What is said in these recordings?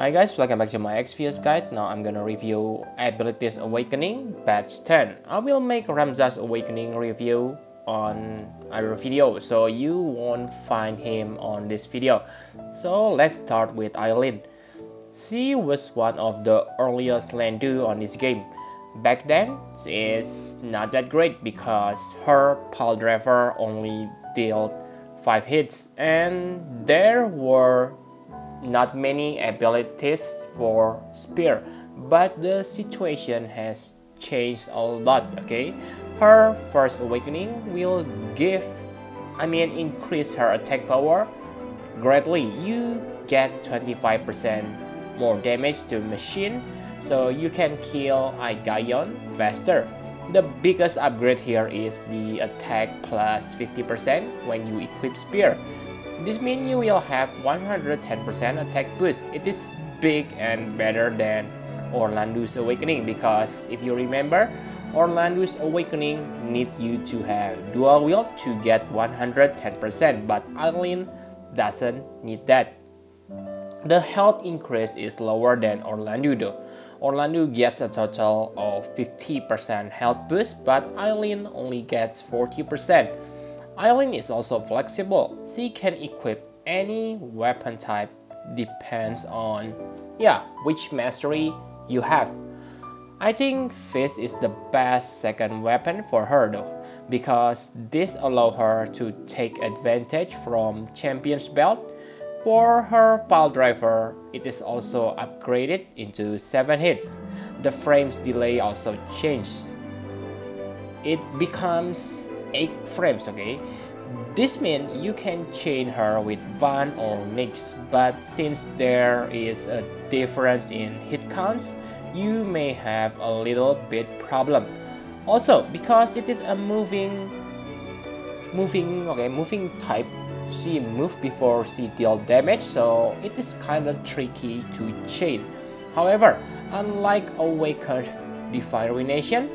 Hi guys, welcome back to my XPS guide. Now I'm gonna review Abilities Awakening batch 10. I will make Ramza's Awakening review on other video, so you won't find him on this video. So let's start with Aileen. She was one of the earliest Landu on this game. Back then, she is not that great because her pile driver only dealt 5 hits and there were not many abilities for Spear, but the situation has changed a lot, okay? Her first awakening will increase her attack power greatly. You get 25% more damage to machine, so you can kill Aigayon faster. The biggest upgrade here is the attack plus 50% when you equip Spear. This means you will have 110% attack boost. It is big and better than Orlando's Awakening because if you remember, Orlando's Awakening needs you to have dual wield to get 110%, but Aileen doesn't need that. The health increase is lower than Orlando though. Orlando gets a total of 50% health boost, but Aileen only gets 40%. Aileen is also flexible. She can equip any weapon type, depends on which mastery you have. I think Fist is the best second weapon for her though, because this allows her to take advantage from Champion's Belt. For her pile driver, it is also upgraded into 7 hits. The frames delay also changed. It becomes 8 frames, okay? This means you can chain her with Van or Nyx, but since there is a difference in hit counts, you may have a little bit problem. Also, because it is a moving type, she moved before she dealt damage, so it is kind of tricky to chain. However, unlike Awakened Divine Ruination,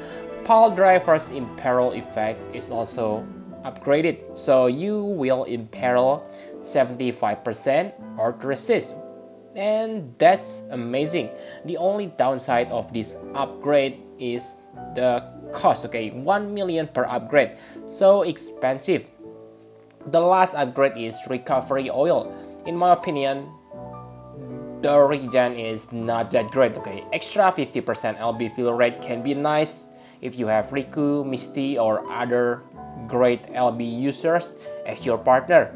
Pile Driver's Imperil effect is also upgraded, so you will imperil 75% Earth Resist, and that's amazing. The only downside of this upgrade is the cost, okay? 1 million per upgrade, so expensive. The last upgrade is Recovery Oil. In my opinion, the regen is not that great, okay? Extra 50% LB fill rate can be nice if you have Riku, Misty, or other great LB users as your partner.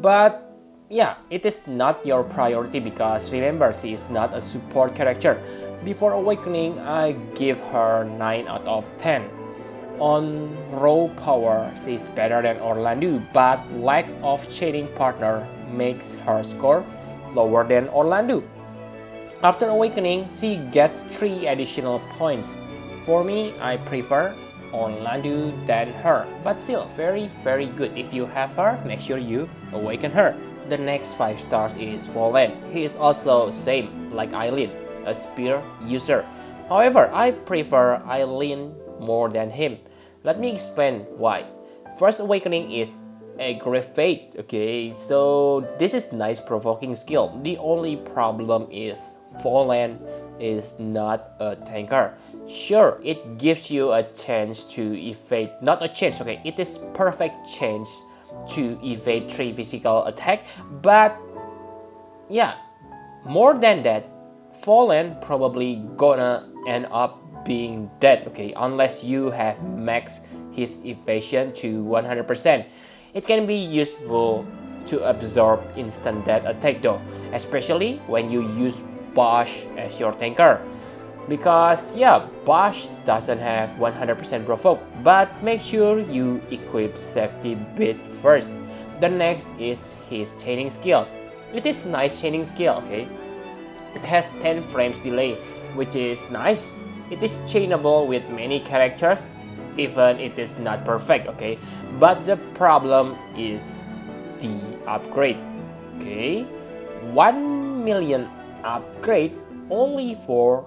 But yeah, it is not your priority because remember, she is not a support character. Before Awakening, I give her 9 out of 10. On raw power, she is better than Orlando, but lack of chaining partner makes her score lower than Orlando. After Awakening, she gets 3 additional points. For me, I prefer Orlando than her, but still very good. If you have her, make sure you awaken her. The next 5 stars is Fohlen. He is also same like Aileen, a spear user. However, I prefer Aileen more than him. Let me explain why. First awakening is Aggravate, okay? So this is nice provoking skill. The only problem is Fohlen is not a tanker. Sure, it gives you a chance to evade, not a chance, okay? It is perfect chance to evade 3 physical attack, but yeah, more than that, Fohlen probably gonna end up being dead, okay, unless you have maxed his evasion to 100%. It can be useful to absorb instant death attack though, especially when you use Bosch as your tanker. Because yeah, Bosch doesn't have 100% provoke, but make sure you equip safety bit first. The next is his chaining skill. It is nice chaining skill, okay? It has 10 frames delay, which is nice. It is chainable with many characters, even it is not perfect, okay? But the problem is the upgrade, okay? 1 million upgrade only for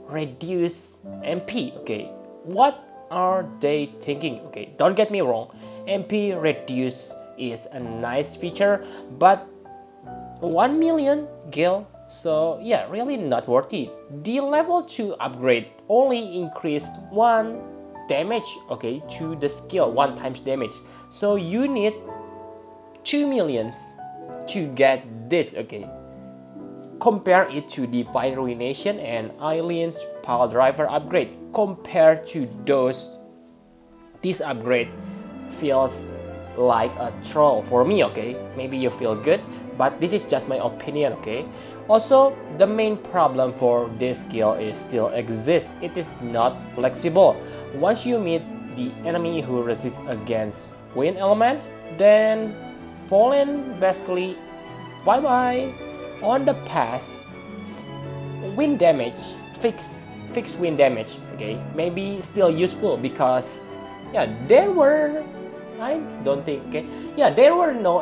reduce MP, okay? What are they thinking? Okay, don't get me wrong, MP reduce is a nice feature, but 1 million gil. So yeah, really not worthy. The level 2 upgrade only increased 1 damage, okay, to the skill, 1 times damage. So you need 2 millions to get this, okay. Compare it to Divine Ruination and Aileen's Power Driver upgrade. Compared to those, this upgrade feels like a troll for me, okay. Maybe you feel good, but this is just my opinion, okay. Also, the main problem for this skill is still exists. It is not flexible. Once you meet the enemy who resists against wind element, then Fohlen basically bye bye. On the past, wind damage, fixed wind damage, okay, maybe still useful because yeah, there were, I don't think, okay, yeah, there were no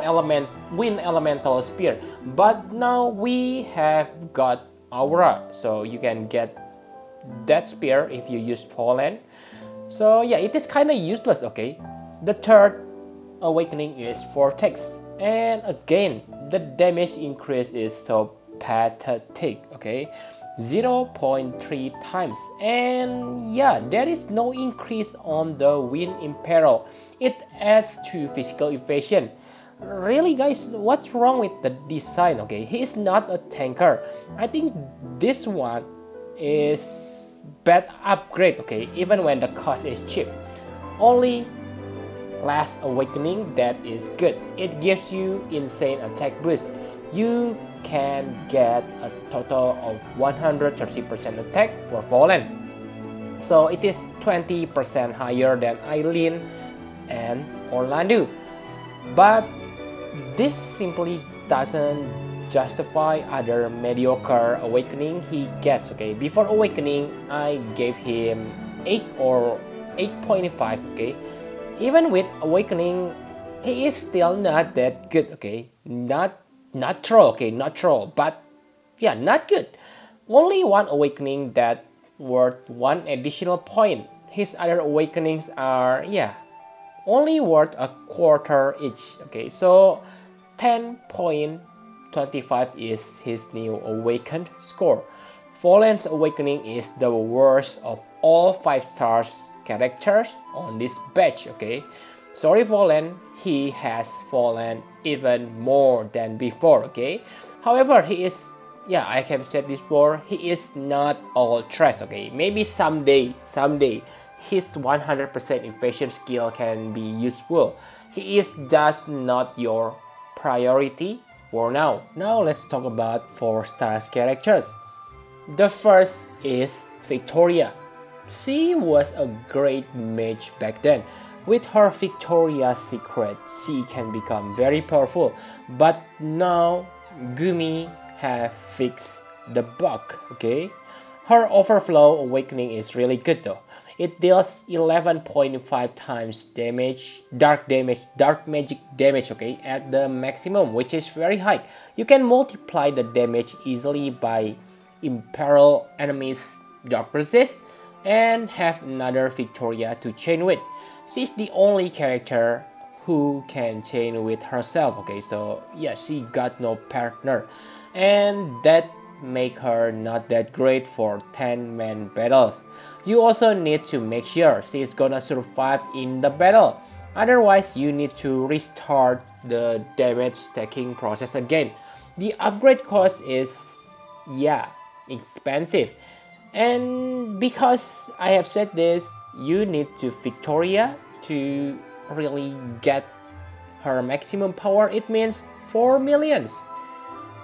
wind elemental spear, but now we have got aura, so you can get that spear if you use Fohlen. So yeah, it is kind of useless, okay. The third awakening is Vortex, and again the damage increase is so pathetic, okay, 0.3 times, and yeah, there is no increase on the wind imperil. It adds to physical evasion. Really guys, what's wrong with the design? Okay, he is not a tanker. I think this one is bad upgrade, okay, even when the cost is cheap. Only Last Awakening that is good. It gives you insane attack boost. You can get a total of 130% attack for Fohlen. So it is 20% higher than Aileen and Orlando. But this simply doesn't justify other mediocre awakening he gets, okay. Before awakening, I gave him 8 or 8.5, okay. Even with awakening, he is still not that good, okay. Not troll, okay, not troll, but yeah, not good. Only one awakening that worth 1 additional point. His other awakenings are, yeah, only worth a quarter each, okay. So 10.25 is his new awakened score. Fohlen's awakening is the worst of all 5 stars characters on this batch, okay. Sorry Fohlen, he has fallen even more than before, okay. However, he is, yeah, I have said this before, he is not all trash, okay. Maybe someday his 100% evasion skill can be useful. He is just not your priority for now. Now let's talk about 4 stars characters. The first is Victoria. She was a great mage back then. With her Victoria's secret, she can become very powerful. But now Gumi have fixed the bug, okay? Her Overflow Awakening is really good though. It deals 11.5 times damage, dark magic damage, okay, at the maximum, which is very high. You can multiply the damage easily by imperil enemies' dark resist and have another Victoria to chain with. She's the only character who can chain with herself, okay, so yeah, she got no partner, and that make her not that great for 10-man battles. You also need to make sure she's gonna survive in the battle, otherwise you need to restart the damage stacking process again. The upgrade cost is, yeah, expensive, and because I have said this, you need to Victoria to really get her maximum power. It means 4 millions.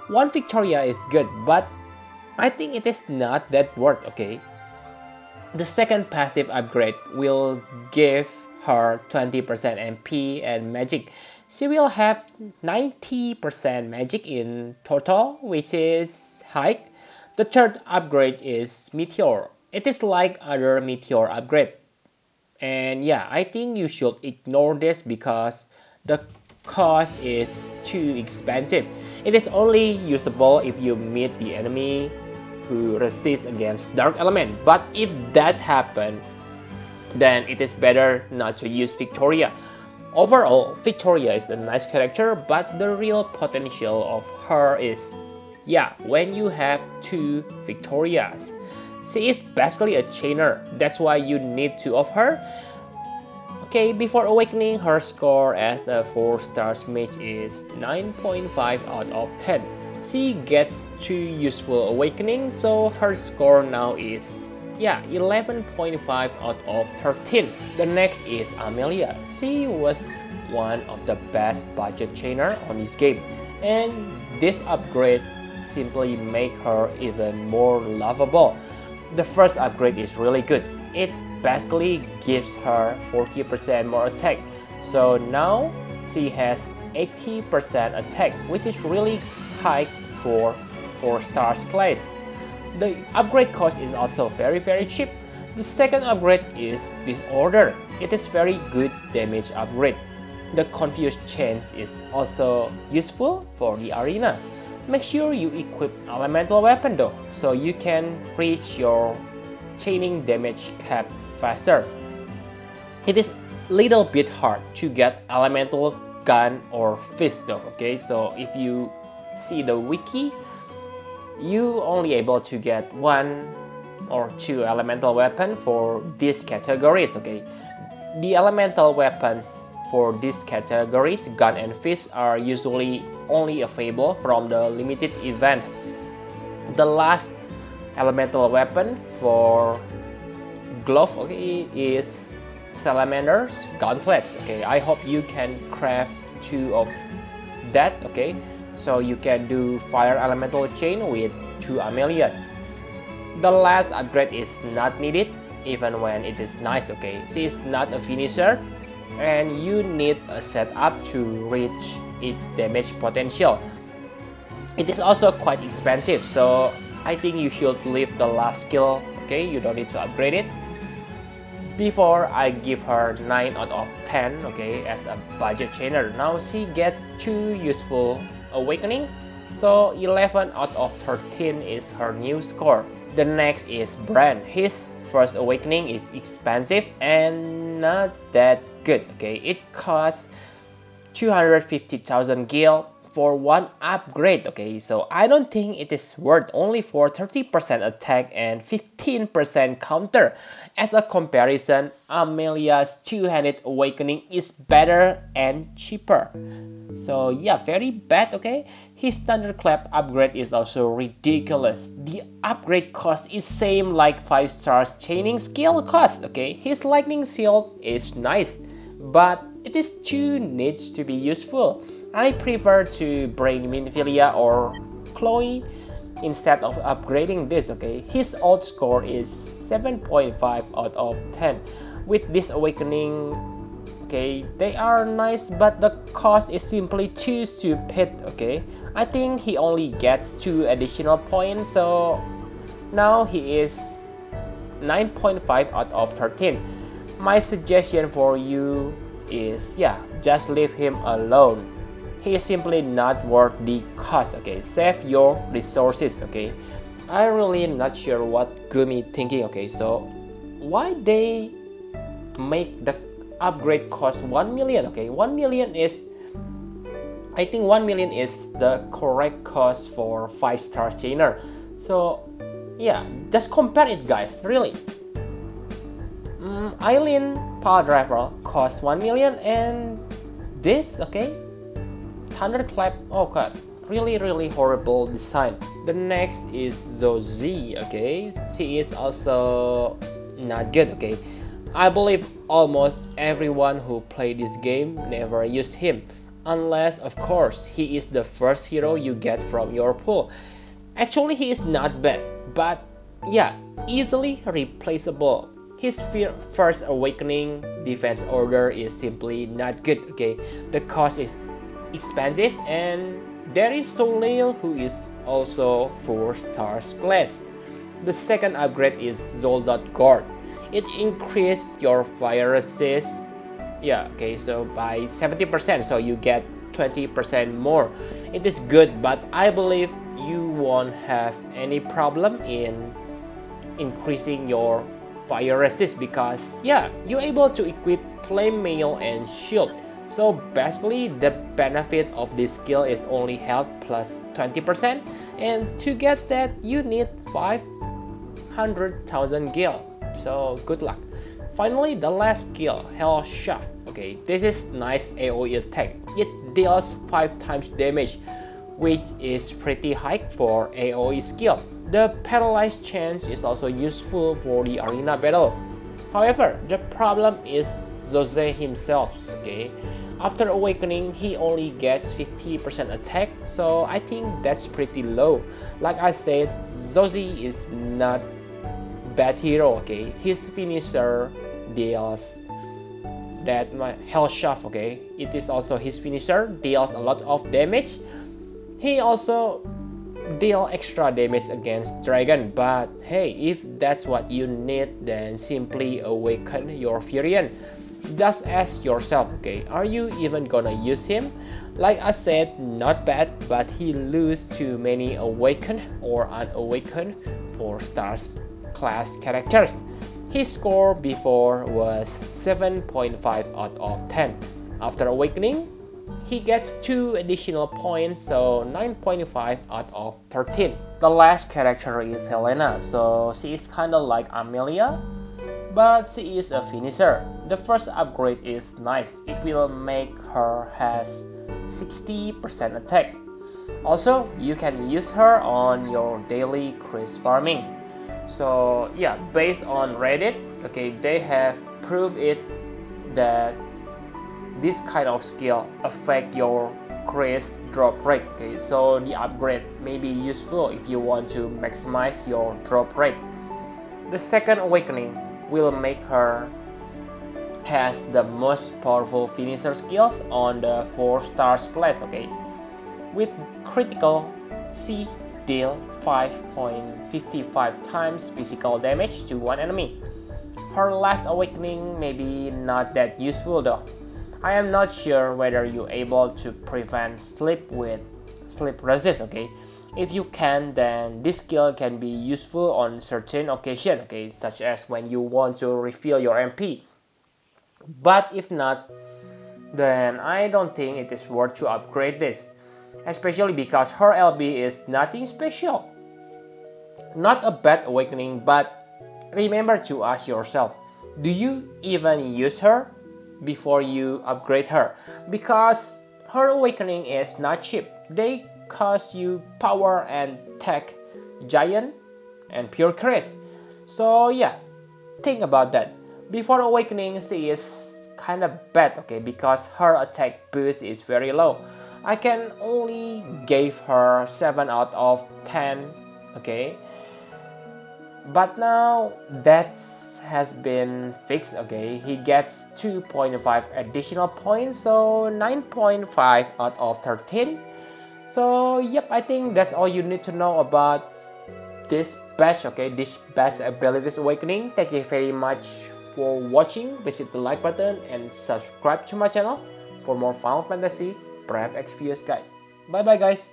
1 Victoria is good, but I think it is not that worth, okay. The second passive upgrade will give her 20% MP and magic. She will have 90% magic in total, which is high. The third upgrade is Meteor. It is like other Meteor upgrade. And yeah, I think you should ignore this because the cost is too expensive. It is only usable if you meet the enemy who resists against dark element. But if that happens, then it is better not to use Victoria. Overall, Victoria is a nice character, but the real potential of her is, yeah, when you have two Victorias. She is basically a chainer, that's why you need two of her. Okay, before awakening, her score as a 4-star mage is 9.5 out of 10. She gets 2 useful awakenings, so her score now is 11.5 out of 13. The next is Amelia. She was one of the best budget chainer on this game, and this upgrade simply make her even more lovable. The first upgrade is really good. It basically gives her 40% more attack. So now she has 80% attack, which is really high for 4-star class. The upgrade cost is also very cheap. The second upgrade is Disorder. It is very good damage upgrade. The Confused Chains is also useful for the arena. Make sure you equip elemental weapon though, so you can reach your chaining damage cap faster. It is little bit hard to get elemental gun or fist though, okay? So if you see the wiki, you only able to get 1 or 2 elemental weapon for these categories, okay? The elemental weapons for these categories, gun and fist, are usually only available from the limited event. The last elemental weapon for glove, okay, is Salamander's gauntlets. Okay, I hope you can craft 2 of that. Okay, so you can do fire elemental chain with 2 Amelias. The last upgrade is not needed even when it is nice. Okay, she is not a finisher, and you need a setup to reach its damage potential. It is also quite expensive, so I think you should leave the last skill. Okay, you don't need to upgrade it. Before, I give her 9 out of 10, okay, as a budget chainer. Now she gets 2 useful awakenings, so 11 out of 13 is her new score. The next is Brand. His first awakening is expensive and not that good. Okay, it costs 250,000 gil for 1 upgrade. Okay, so I don't think it is worth only for 30% attack and 15% counter. As a comparison, Amelia's 2-handed awakening is better and cheaper. So yeah, very bad. Okay, his thunderclap upgrade is also ridiculous. The upgrade cost is same like 5-star chaining skill cost. Okay, his lightning shield is nice, but it is too niche to be useful. I prefer to bring Minfilia or Chloe instead of upgrading this. Okay, his ult score is 7.5 out of 10. With this awakening, okay, they are nice, but the cost is simply too stupid. Okay, I think he only gets 2 additional points, so now he is 9.5 out of 13. My suggestion for you is, just leave him alone. He is simply not worth the cost. Okay, save your resources. Okay, I really not sure what Gumi thinking. Okay, so why they make the upgrade cost 1 million? Okay, 1 million is, I think 1 million is the correct cost for 5-star chainer. So yeah, just compare it, guys. Really, Aileen power driver costs 1 million, and this, okay, thunderclap, oh god, really horrible design. The next is Zozie. Okay, she is also not good. Okay, I believe almost everyone who played this game never used him, unless of course he is the first hero you get from your pool. Actually, he is not bad, but yeah, easily replaceable. His first awakening defense order is simply not good. Okay, the cost is expensive, and there is Soleil, who is also 4-star class. The second upgrade is Zoldat Guard. It increased your fire resist, okay, so by 70%, so you get 20% more. It is good, but I believe you won't have any problem in increasing your fire resist, because you're able to equip flame mail and shield, So basically the benefit of this skill is only health plus 20%, and to get that you need 500,000 gil. So good luck. Finally, the last skill, Hell Shaft. Okay, this is nice AoE attack. It deals 5 times damage, which is pretty high for AoE skill. The paralyzed chance is also useful for the arena battle. However, the problem is Jose himself. Okay, after awakening, he only gets 50% attack, so I think that's pretty low. Like I said, Josie is not bad hero. Okay, his finisher deals that my Hell Shaft. Okay, it is also his finisher, deals a lot of damage. He also deal extra damage against dragon, but hey, if that's what you need, then simply awaken your Furion. Just ask yourself, okay, are you even gonna use him? Like I said, not bad, but he lose to many awakened or unawakened 4-star class characters. His score before was 7.5 out of 10. After awakening, he gets 2 additional points, so 9.5 out of 13. The last character is Helena, so she is kinda like Amelia, but she is a finisher. The first upgrade is nice. It will make her has 60% attack. Also, you can use her on your daily crit farming. So yeah, based on Reddit, okay, they have proved it that this kind of skill affect your crit drop rate. Okay, so the upgrade may be useful if you want to maximize your drop rate. The second awakening will make her has the most powerful finisher skills on the 4-star class. Okay, with critical, she deal 5.55 times physical damage to one enemy. Her last awakening may be not that useful though. I am not sure whether you're able to prevent sleep with sleep resist. Okay, if you can, then this skill can be useful on certain occasions, okay, such as when you want to refill your MP. But if not, then I don't think it is worth to upgrade this, especially because her LB is nothing special. Not a bad awakening, but remember to ask yourself, do you even use her before you upgrade her? Because her awakening is not cheap. They cost you power and tech, giant and pure crit. So yeah, think about that. Before awakening, she is kind of bad, okay, because her attack boost is very low. I can only give her 7 out of 10, okay. But now that has been fixed, okay, he gets 2.5 additional points, so 9.5 out of 13. So yep, I think that's all you need to know about this batch, okay, this batch abilities awakening. Thank you very much for watching. Please hit the like button and subscribe to my channel for more Final Fantasy Brave Exvius guide. Bye bye guys.